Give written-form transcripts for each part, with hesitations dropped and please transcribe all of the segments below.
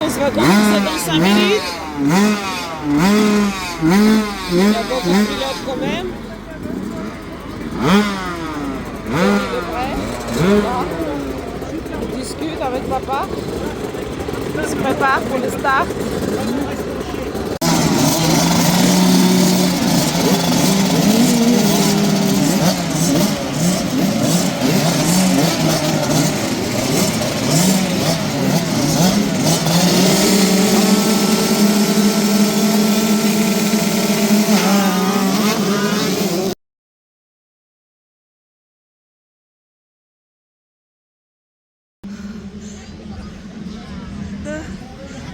On se va commencer dans 5 minutes. Il y a beaucoup de pilotes quand même. Il est prêt. On discute avec papa. Il se prépare pour le start.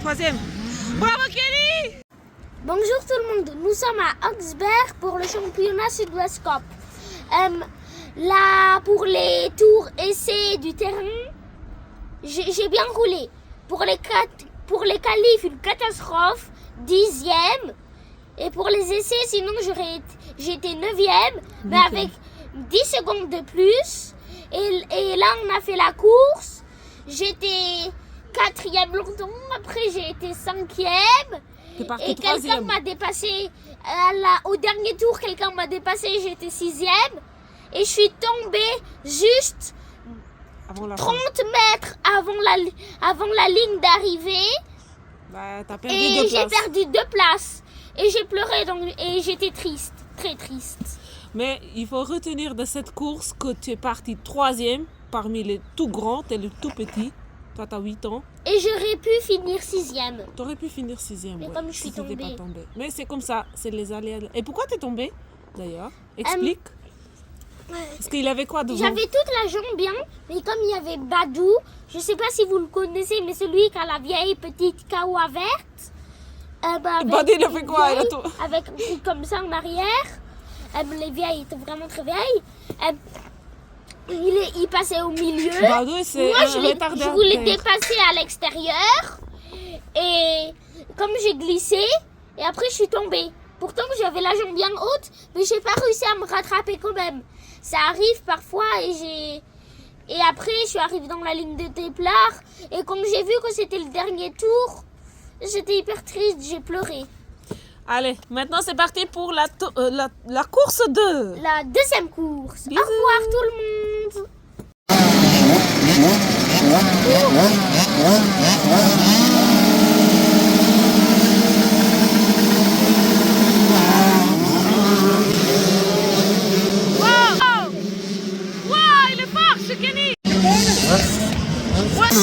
Troisième. Bravo Kelly! Bonjour tout le monde, nous sommes à Augsberg pour le championnat Sud-Ouest Cup. Là, pour les tours essais du terrain, j'ai bien roulé. Pour les qualifs, une catastrophe, 10e. Et pour les essais, sinon j'étais 9e, mais avec 10 secondes de plus. Et là, on a fait la course. J'étais 4e longtemps, après j'ai été 5e. Et quelqu'un m'a dépassé au dernier tour, quelqu'un m'a dépassé, j'étais 6e. Et je suis tombée juste 30 mètres avant la ligne d'arrivée. Bah, t'as perdu et 2 j'ai places. perdu 2 places. Et j'ai pleuré et j'étais triste, très triste. Mais il faut retenir de cette course que tu es parti 3e parmi les tout grands, t'es le tout petit. Toi, t'as 8 ans. Et j'aurais pu finir 6e. T'aurais pu finir 6e. Mais ouais, comme je suis si t'étais tombée. pas tombée. Mais c'est comme ça, c'est les aléas. Et pourquoi t'es tombée d'ailleurs? Explique. Parce qu'il avait quoi devant? J'avais toute la jambe bien, mais comme il y avait Badou, je sais pas si vous le connaissez, mais celui qui a la vieille petite kawa verte. Badou, il a fait quoi? Avec un truc comme ça en arrière. Les vieilles étaient vraiment très vieilles. Il passait au milieu. Badou, c'est Moi, je voulais retardataire. dépasser à l'extérieur. Et comme j'ai glissé, et après je suis tombée. Pourtant j'avais la jambe bien haute, mais j'ai pas réussi à me rattraper quand même. Ça arrive parfois et après je suis arrivée dans la ligne de départ. Et quand j'ai vu que c'était le dernier tour, j'étais hyper triste, j'ai pleuré. Allez, maintenant c'est parti pour la course 2. La deuxième course. Bisous. Au revoir tout le monde. Wow, il est fort ce Kenny. Ouais.